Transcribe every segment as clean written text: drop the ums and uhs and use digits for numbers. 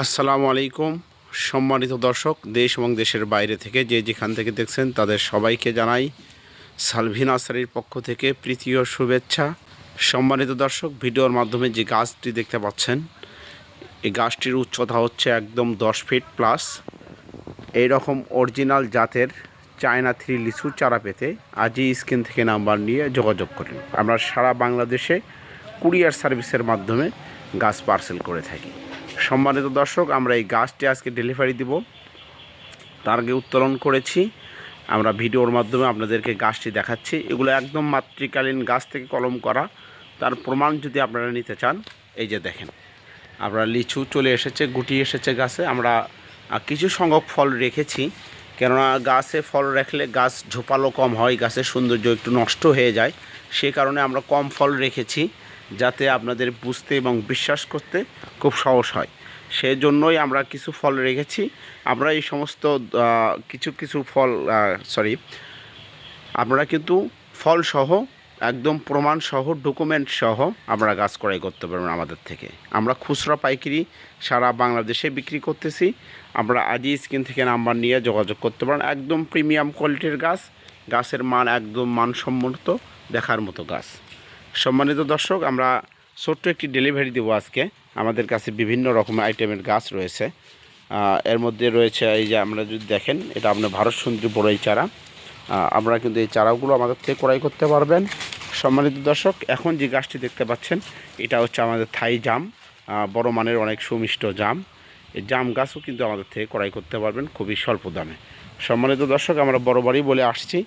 আসসালামু আলাইকুম সম্মানিত দর্শক, দেশ এবং দেশের বাইরে থেকে যেখান থেকে দেখছেন তাদের সবাইকে জানাই সালভি নার্সারির পক্ষ থেকে প্রীতি ও শুভেচ্ছা। সম্মানিত দর্শক, ভিডিওর মাধ্যমে যে গাছটি দেখতে পাচ্ছেন, এই গাছটির উচ্চতা হচ্ছে একদম 10 ফিট প্লাস। এই রকম অরিজিনাল জাতের চায়না 3 লিচু চারা পেতে আজই স্ক্রিন থেকে নাম্বার নিয়ে যোগাযোগ করুন। আমরা সারা বাংলাদেশে কুরিয়ার সার্ভিসের মাধ্যমে গাছ পার্সেল করে থাকি। সম্মানিত দর্শক, আমরা এই গাছটি আজকে ডেলিভারি দিব, তার আগে উত্তোলন করেছি। আমরা ভিডিওর মাধ্যমে আপনাদেরকে গাছটি দেখাচ্ছি। এগুলো একদম মাতৃকালীন গাছ থেকে কলম করা, তার প্রমাণ যদি আপনারা নিতে চান, এই যে দেখেন, আমরা লিচু চলে এসেছে, গুটি এসেছে গাছে। আমরা কিছু সংখ্যক ফল রেখেছি, কেননা গাছে ফল রাখলে গাছ ঝোপালো কম হয়, গাছের সৌন্দর্য একটু নষ্ট হয়ে যায়। সে কারণে আমরা কম ফল রেখেছি, যাতে আপনাদের বুঝতে এবং বিশ্বাস করতে খুব সহজ হয়। সেজন্যই আমরা কিছু ফল রেখেছি। আমরা এই সমস্ত কিছু ফল আপনারা কিন্তু ফলসহ একদম প্রমাণসহ ডকুমেন্ট সহ আমরা গাছ ক্রয় করতে পারবেন আমাদের থেকে। আমরা খুচরা পাইকারি সারা বাংলাদেশে বিক্রি করতেছি। আমরা আজই স্ক্রিন থেকে নাম্বার নিয়ে যোগাযোগ করতে পারেন। একদম প্রিমিয়াম কোয়ালিটির গাছ, গাছের মান একদম মানসম্মত, দেখার মতো গাছ। সম্মানিত দর্শক, আমরা ছোট্ট একটি ডেলিভারি দেবো আজকে। আমাদের কাছে বিভিন্ন রকমের আইটেমের গাছ রয়েছে। এর মধ্যে রয়েছে এই যে আমরা যদি দেখেন, এটা আপনার ভারত সুন্দরী বড়ই চারা। আপনারা কিন্তু এই চারাগুলো আমাদের থেকে ক্রয় করতে পারবেন। সম্মানিত দর্শক, এখন যে গাছটি দেখতে পাচ্ছেন, এটা হচ্ছে আমাদের থাই জাম, বড় মানের অনেক সুমিষ্ট জাম। এই জাম গাছও কিন্তু আমাদের থেকে ক্রয় করতে পারবেন খুবই স্বল্প দামে। সম্মানিত দর্শক, আমরা বরাবরই বলে আসছি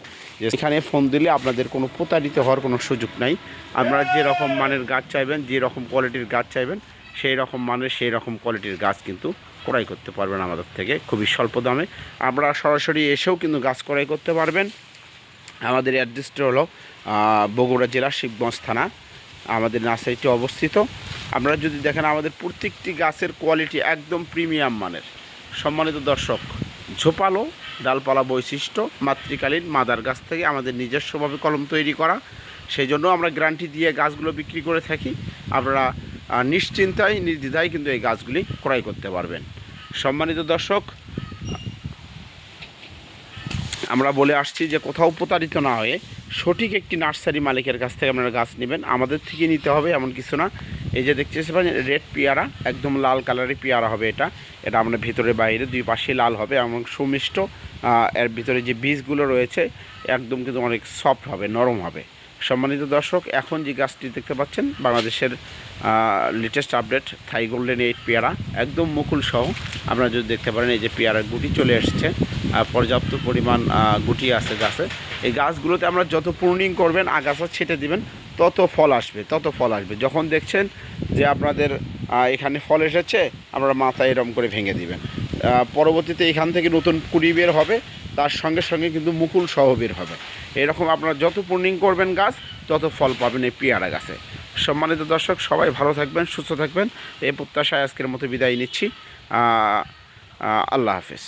যে এখানে ফোন দিলে আপনাদের কোনো প্রতারিত হওয়ার কোনো সুযোগ নাই। আপনারা যে রকম মানের গাছ চাইবেন, যে রকম কোয়ালিটির গাছ চাইবেন, সেই রকম মানের সেই রকম কোয়ালিটির গাছ কিন্তু ক্রয় করতে পারবেন আমাদের থেকে খুবই স্বল্প দামে। আপনারা সরাসরি এসেও কিন্তু গাছ ক্রয় করতে পারবেন। আমাদের অ্যাড্রেসটি হলো বগুড়া জেলা শিবগঞ্জ থানা, আমাদের নার্সারিটি অবস্থিত। আপনারা যদি দেখেন, আমাদের প্রত্যেকটি গাছের কোয়ালিটি একদম প্রিমিয়াম মানের। সম্মানিত দর্শক, ঝোপালো ডালপালা বৈশিষ্ট্য, মাতৃকালীন মাদার গাছ থেকে আমাদের নিজস্বভাবে কলম তৈরি করা। সেই জন্য আমরা গ্যারান্টি দিয়ে গাছগুলো বিক্রি করে থাকি। আপনারা নিশ্চিন্তায় নির্দ্বিধায় কিন্তু এই গাছগুলি ক্রয় করতে পারবেন। সম্মানিত দর্শক, আমরা বলে আসছি যে কোথাও প্রতারিত না হয়ে সঠিক একটি নার্সারি মালিকের কাছ থেকে আপনারা গাছ নেবেন। আমাদের থেকে নিতে হবে এমন কিছু না। এই যে দেখতে পাচ্ছেন, রেড পেয়ারা, একদম লাল কালারের পেয়ারা হবে এটা। এটা আপনার ভিতরে বাইরে দুই পাশে লাল হবে এবং সুমিষ্ট। এর ভিতরে যে বীজগুলো রয়েছে একদম কিন্তু অনেক সফট হবে, নরম হবে। সম্মানিত দর্শক, এখন যে গাছটি দেখতে পাচ্ছেন, বাংলাদেশের লেটেস্ট আপডেট থাই গোল্ডেন 8 পেয়ারা, একদম মুকুল সহ। আপনারা যদি দেখতে পারেন, এই যে পেয়ারার গুটি চলে এসেছে, পর্যাপ্ত পরিমাণ গুটি আছে গাছে। এই গাছগুলোতে আমরা যত প্রুনিং করবেন, আগাছা ছেটে দিবেন, তত ফল আসবে। যখন দেখছেন যে আপনাদের এখানে ফল এসেছে, আপনারা মাথায় এরম করে ভেঙে দিবেন। পরবর্তীতে এখান থেকে নতুন কুড়ি বের হবে, তার সঙ্গে সঙ্গে কিন্তু মুকুল সহ বের হবে। এরকম আপনারা যত প্রুনিং করবেন গাছ, তত ফল পাবেন এই পেয়ারা গাছে। সম্মানিত দর্শক, সবাই ভালো থাকবেন, সুস্থ থাকবেন, এই প্রত্যাশায় আজকের মতো বিদায় নিচ্ছি। আল্লাহ হাফেজ।